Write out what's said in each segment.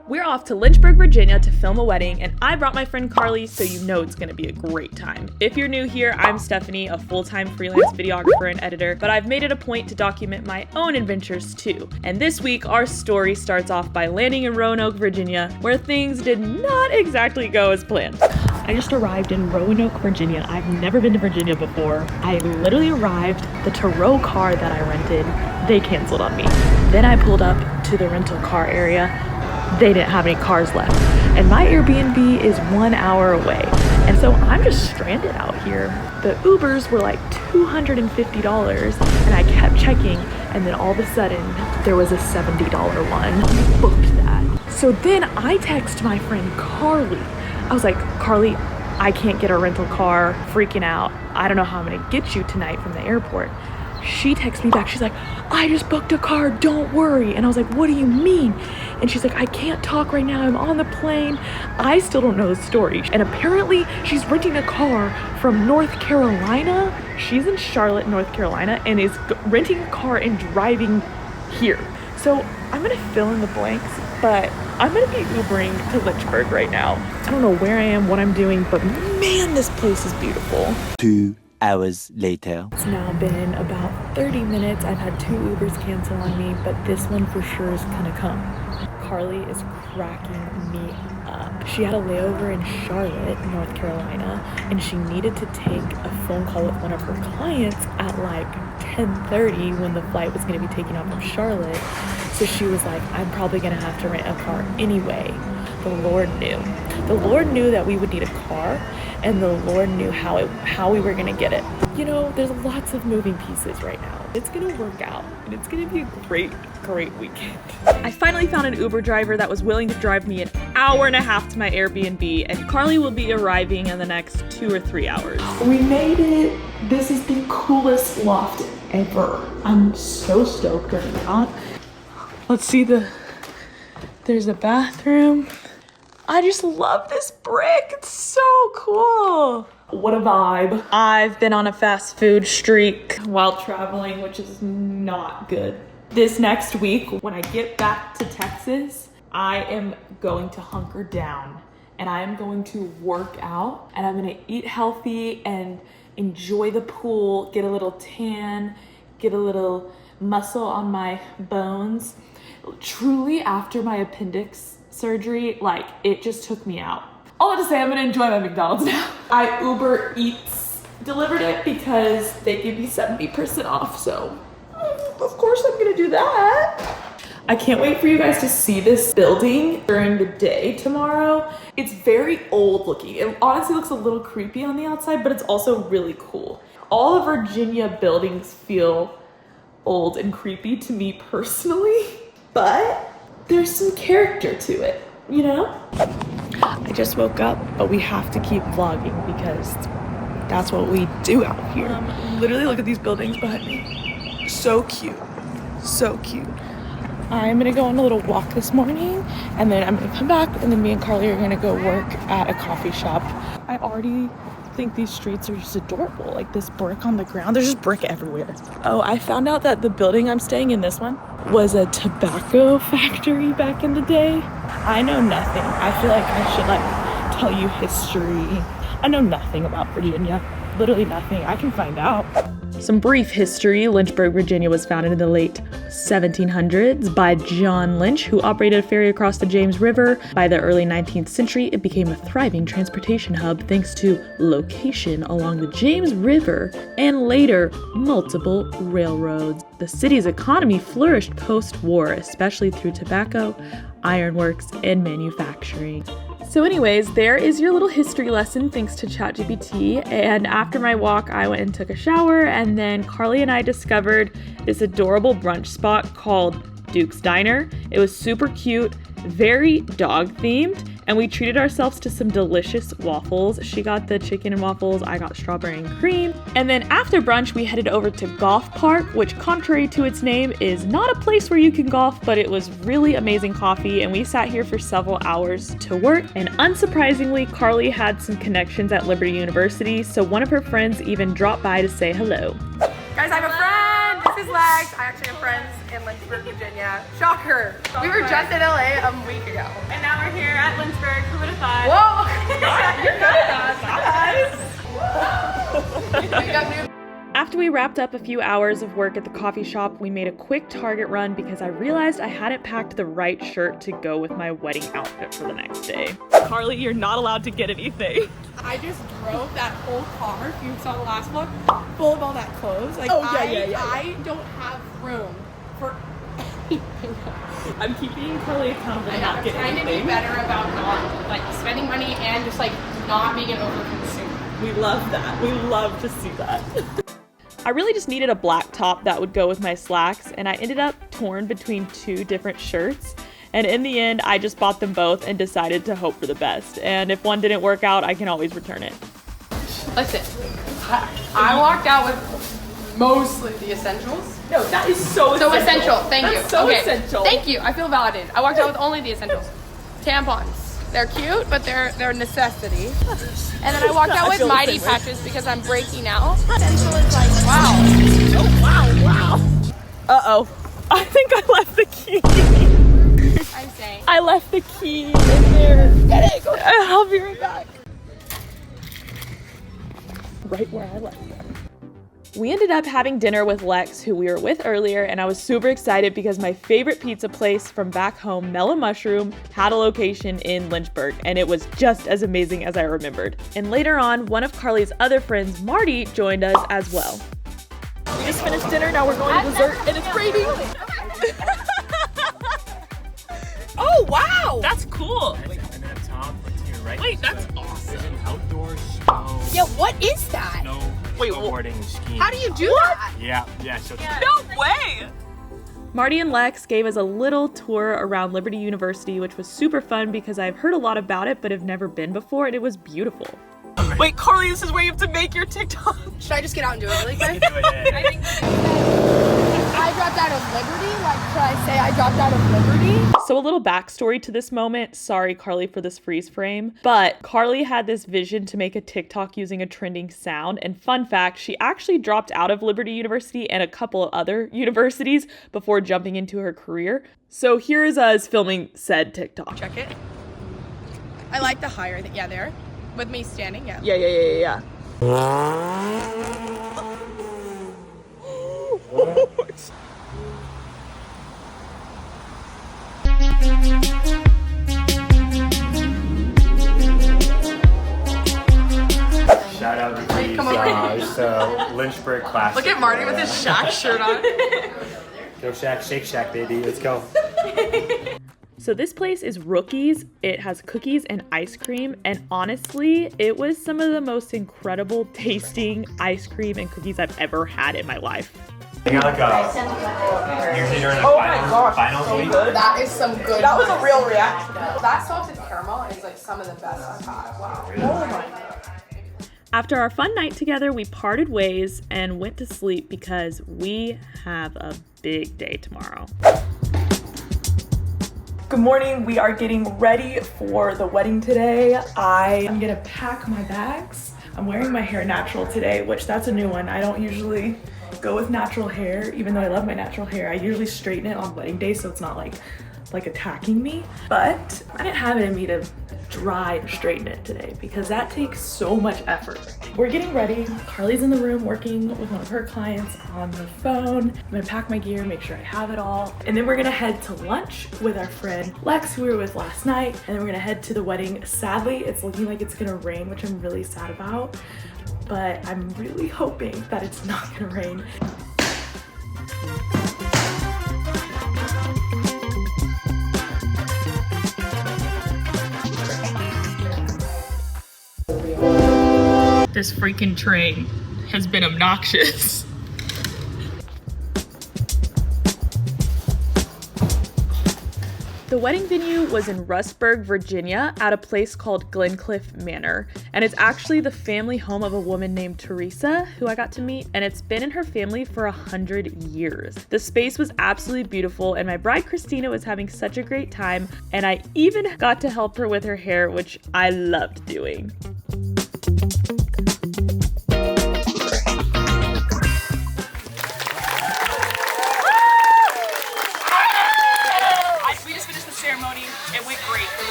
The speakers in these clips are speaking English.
We're off to Lynchburg, Virginia to film a wedding, and I brought my friend Carly, so you know it's gonna be a great time. If you're new here, I'm Stephanie, a full-time freelance videographer and editor, but I've made it a point to document my own adventures too. And this week, our story starts off by landing in Roanoke, Virginia, where things did not exactly go as planned. I just arrived in Roanoke, Virginia. I've never been to Virginia before. I literally arrived, the Turo car that I rented, they canceled on me. Then I pulled up to the rental car area. They didn't have any cars left. And my Airbnb is 1 hour away. And so I'm just stranded out here. The Ubers were like $250 and I kept checking, and then all of a sudden there was a $70 one. I booked that. So then I text my friend Carly. I was like, Carly, I can't get a rental car, freaking out. I don't know how I'm gonna get you tonight from the airport. She texts me back, she's like, I just booked a car, don't worry. And I was like, what do you mean? And she's like, I can't talk right now, I'm on the plane. I still don't know the story. And apparently she's renting a car from North Carolina. She's in Charlotte, North Carolina, and is renting a car and driving here. So I'm gonna fill in the blanks, but I'm gonna be Ubering to Lynchburg right now. I don't know where I am, what I'm doing, but man, this place is beautiful. 2 hours later. It's now been about 30 minutes. I've had 2 Ubers cancel on me, but this one for sure is gonna come. Carly is cracking me up. She had a layover in Charlotte, North Carolina, and she needed to take a phone call with one of her clients at like 10:30 when the flight was gonna be taking off from Charlotte. So she was like, I'm probably gonna have to rent a car anyway. The Lord knew. The Lord knew that we would need a car, and the Lord knew how we were gonna get it. You know, there's lots of moving pieces right now. It's gonna work out, and it's gonna be a great weekend. I finally found an Uber driver that was willing to drive me an hour and a half to my Airbnb, and Carly will be arriving in the next 2 or 3 hours. We made it. This is the coolest loft ever. I'm so stoked right now. Let's see there's a bathroom. I just love this brick. It's so cool. What a vibe. I've been on a fast food streak while traveling, which is not good. This next week, when I get back to Texas, I am going to hunker down and I am going to work out, and I'm gonna eat healthy and enjoy the pool, get a little tan, get a little muscle on my bones. Truly, after my appendix surgery, like, it just took me out. All I have to say, I'm gonna enjoy my McDonald's now. I Uber Eats delivered it because they give me 70% off, so of course I'm gonna do that. I can't wait for you guys to see this building during the day tomorrow. It's very old looking. It honestly looks a little creepy on the outside, but it's also really cool. All of Virginia buildings feel old and creepy to me personally, but there's some character to it, you know? I just woke up, but we have to keep vlogging because that's what we do out here. Literally look at these buildings behind me. So cute, so cute. I'm gonna go on a little walk this morning, and then I'm gonna come back, and then me and Carly are gonna go work at a coffee shop. I already think these streets are just adorable. Like this brick on the ground, there's just brick everywhere. Oh, I found out that the building I'm staying in, this one, was a tobacco factory back in the day. I know nothing. I feel like I should like tell you history. I know nothing about Virginia. Literally nothing. I can find out. Some brief history. Lynchburg, Virginia was founded in the late 1700s by John Lynch, who operated a ferry across the James River. By the early 19th century, it became a thriving transportation hub thanks to location along the James River and later multiple railroads. The city's economy flourished post-war, especially through tobacco, ironworks, and manufacturing. So anyways, there is your little history lesson thanks to ChatGPT. And after my walk, I went and took a shower, and then Carly and I discovered this adorable brunch spot called Duke's Diner. It was super cute, very dog themed, and we treated ourselves to some delicious waffles. She got the chicken and waffles, I got strawberry and cream. And then after brunch, we headed over to Golf Park, which contrary to its name is not a place where you can golf, but it was really amazing coffee, and we sat here for several hours to work. And unsurprisingly, Carly had some connections at Liberty University, so one of her friends even dropped by to say hello. Guys, I have a friend! This is Lex. I actually have friends in Lynchburg, Virginia. Shocker. We were just in LA a week ago. And now we're here at Lynchburg. Who would have thought? Whoa! You're good at that. After we wrapped up a few hours of work at the coffee shop, we made a quick Target run because I realized I hadn't packed the right shirt to go with my wedding outfit for the next day. Carly, you're not allowed to get anything. I just drove that whole car, if you saw the last one, full of all that clothes. Like, I don't have room for anything. I'm keeping Carly accountable to not getting trying anything. to be better about not, like, spending money and just, like, not being an overconsumer. We love that. We love to see that. I really just needed a black top that would go with my slacks, and I ended up torn between two different shirts. And in the end, I just bought them both and decided to hope for the best. And if one didn't work out, I can always return it. Listen, I walked out with mostly the essentials. No, that is so essential. So essential, thank you. That's so okay. essential. Thank you, I feel validated. I walked out with only the essentials. Tampons. They're cute, but they're a necessity. And then I walked out with mighty patches because I'm breaking out. Essential is like, wow. Oh, wow. Uh-oh. I think I left the key. I'm saying. I left the key in there. Get it, go. I'll be right back. Right where I left it. We ended up having dinner with Lex, who we were with earlier, and I was super excited because my favorite pizza place from back home, Mellow Mushroom, had a location in Lynchburg, and it was just as amazing as I remembered. And later on, one of Carly's other friends, Marty, joined us as well. We just finished dinner, now we're going to dessert, and it's raining. Oh, wow! That's cool. And then up top, to your right. Wait, that's awesome. There's an outdoor snow. Yeah, what is that? Wait, snowboarding, skiing. How do you do that? Yeah. So No way! Marty and Lex gave us a little tour around Liberty University, which was super fun because I've heard a lot about it, but have never been before, and it was beautiful. Wait, Carly, this is where you have to make your TikTok. Should I just get out and do it really quick? you do it. I think I dropped out of Liberty. Like, should I say I dropped out of Liberty? So a little backstory to this moment. Sorry, Carly, for this freeze frame. But Carly had this vision to make a TikTok using a trending sound. And fun fact, she actually dropped out of Liberty University and a couple of other universities before jumping into her career. So here is us filming said TikTok. Check it. I like the higher thing. Yeah, there. With me standing, yeah. Yeah. Shout out to these Lynchburg class. Look at Marty with his Shaq shirt on. Go Shack, Shake Shack, baby. Let's go. So this place is Rookies. It has cookies and ice cream, and honestly, it was some of the most incredible tasting ice cream and cookies I've ever had in my life. I got like a, usually during the finals week. That is some good. That was a real reaction. That salted caramel is like some of the best I've had. Wow. Oh my God. After our fun night together, we parted ways and went to sleep because we have a big day tomorrow. Good morning. We are getting ready for the wedding today. I am gonna pack my bags. I'm wearing my hair natural today, which that's a new one. I don't usually go with natural hair, even though I love my natural hair. I usually straighten it on wedding day so it's not like attacking me. But I didn't have it in me to dry and straighten it today because that takes so much effort. We're getting ready. Carly's in the room working with one of her clients on the phone. I'm gonna pack my gear, make sure I have it all. And then we're gonna head to lunch with our friend Lex, who we were with last night. And then we're gonna head to the wedding. Sadly, it's looking like it's gonna rain, which I'm really sad about. But I'm really hoping that it's not gonna rain. This freaking train has been obnoxious. The wedding venue was in Rustburg, Virginia, at a place called Glencliff Manor. And it's actually the family home of a woman named Teresa, who I got to meet, and it's been in her family for 100 years. The space was absolutely beautiful, and my bride Christina was having such a great time, and I even got to help her with her hair, which I loved doing.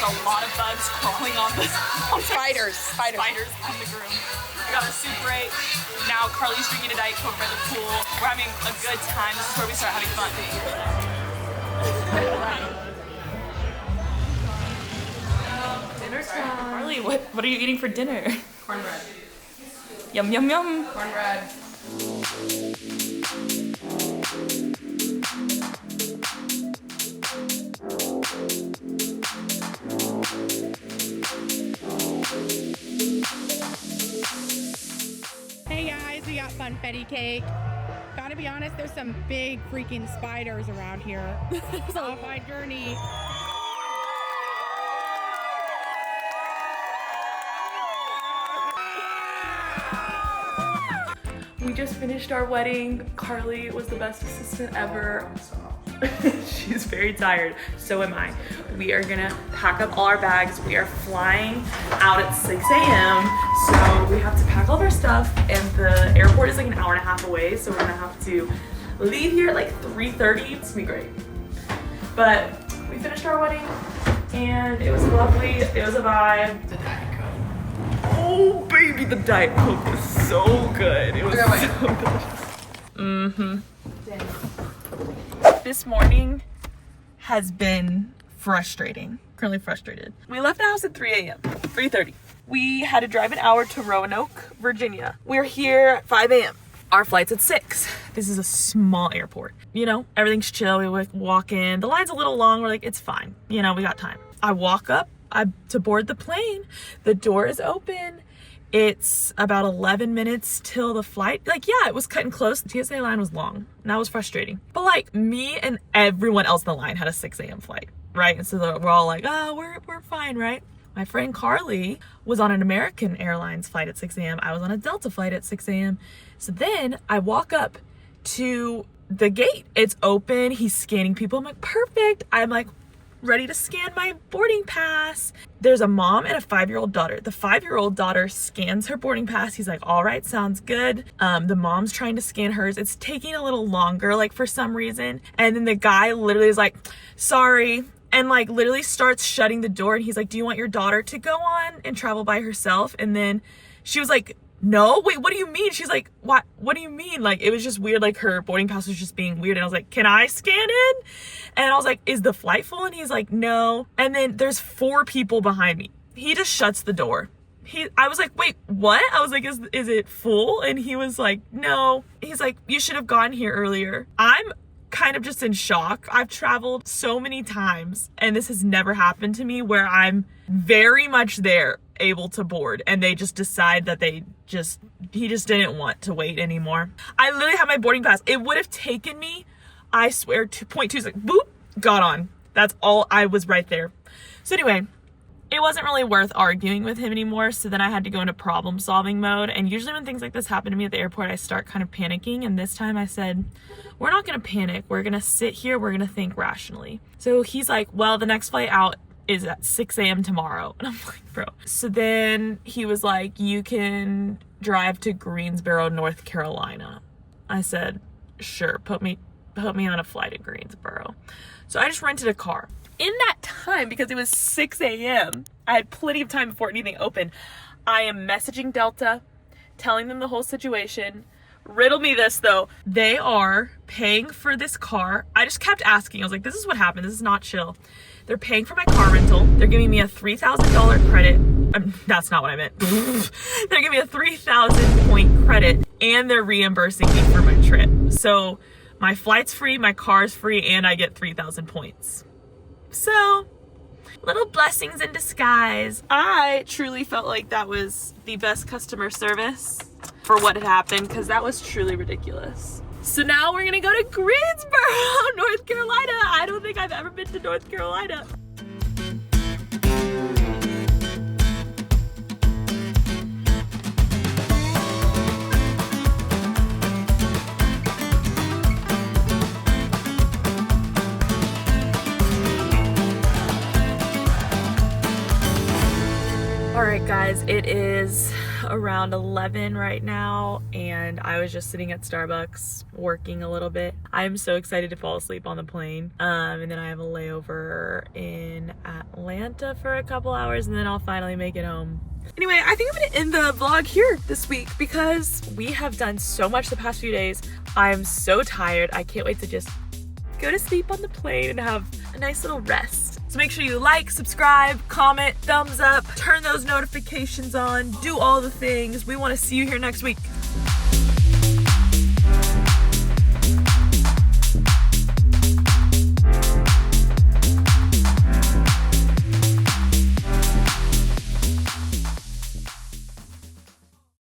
a lot of bugs crawling on the Spiders. spiders on the groom. We got our soup break. Now Carly's drinking a Diet Coke by the pool. We're having a good time. This is where we start having fun. Dinner time. Carly, what are you eating for dinner? Cornbread. Yum, yum, yum. Cornbread. Hey guys, we got funfetti cake. Gotta be honest, there's some big freaking spiders around here. So my journey. We just finished our wedding. Carly was the best assistant ever. She's very tired, so am I. We are gonna pack up all our bags. We are flying out at 6 a.m. So we have to pack all of our stuff, and the airport is like an hour and a half away, so we're gonna have to leave here at like 3:30. It's gonna be great. But we finished our wedding, and it was lovely. It was a vibe. Oh baby, the Diet Coke was so good. It was so delicious. This morning has been frustrating. Currently frustrated. We left the house at 3 a.m. 3:30. We had to drive an hour to Roanoke, Virginia. We're here at 5 a.m. Our flight's at 6. This is a small airport. You know, everything's chill. We walk in. The line's a little long. We're like, it's fine. You know, we got time. I walk up to board the plane. The door is open. It's about 11 minutes till the flight. Like, yeah, it was cutting close. The TSA line was long, and that was frustrating. But like, me and everyone else in the line had a 6 a.m. flight, right? And so we're all like, oh, we're fine, right? My friend Carly was on an American Airlines flight at 6 a.m. I was on a Delta flight at 6 a.m. So then I walk up to the gate. It's open. He's scanning people. I'm like, perfect. I'm like, ready to scan my boarding pass. There's a mom and a 5-year-old daughter. The 5-year-old daughter scans her boarding pass. He's like, all right, sounds good. The mom's trying to scan hers. It's taking a little longer, like for some reason. And then the guy literally is like, sorry. And like literally starts shutting the door. And he's like, do you want your daughter to go on and travel by herself? And then she was like, no, wait, what do you mean? She's like, what do you mean? Like, it was just weird. Like her boarding pass was just being weird. And I was like, can I scan in? And I was like, is the flight full? And he's like, no. And then there's 4 people behind me. He just shuts the door. I was like, wait, what? I was like, is it full? And he was like, no. He's like, you should have gone here earlier. I'm kind of just in shock. I've traveled so many times and this has never happened to me where I'm very much there, able to board, and they just decide that he just didn't want to wait anymore. I literally have my boarding pass. It would have taken me, I swear, 2.2 seconds. Boop, got on. That's all. I was right there. So anyway, it wasn't really worth arguing with him anymore. So then I had to go into problem solving mode. And usually when things like this happen to me at the airport, I start kind of panicking. And this time I said, we're not going to panic. We're going to sit here. We're going to think rationally. So he's like, well, the next flight out is at 6 a.m. tomorrow. And I'm like, bro. So then he was like, you can drive to Greensboro, North Carolina. I said, sure, put me on a flight to Greensboro. So I just rented a car. In that time, because it was 6 a.m., I had plenty of time before anything opened. I am messaging Delta, telling them the whole situation. Riddle me this though. They are paying for this car. I just kept asking. I was like, this is what happened. This is not chill. They're paying for my car rental. They're giving me a $3,000 credit. That's not what I meant. They're giving me a 3,000 point credit and they're reimbursing me for my trip. So my flight's free, my car's free, and I get 3,000 points. So, little blessings in disguise. I truly felt like that was the best customer service for what had happened, because that was truly ridiculous. So now we're gonna go to Greensboro, North Carolina. I don't think I've ever been to North Carolina. All right, guys, it is around 11 right now, and I was just sitting at Starbucks working a little bit. I'm so excited to fall asleep on the plane. And then I have a layover in Atlanta for a couple hours, and then I'll finally make it home. Anyway, I think I'm gonna end the vlog here this week because we have done so much the past few days. I'm so tired. I can't wait to just go to sleep on the plane and have a nice little rest. So make sure you like, subscribe, comment, thumbs up, turn those notifications on, do all the things. We want to see you here next week.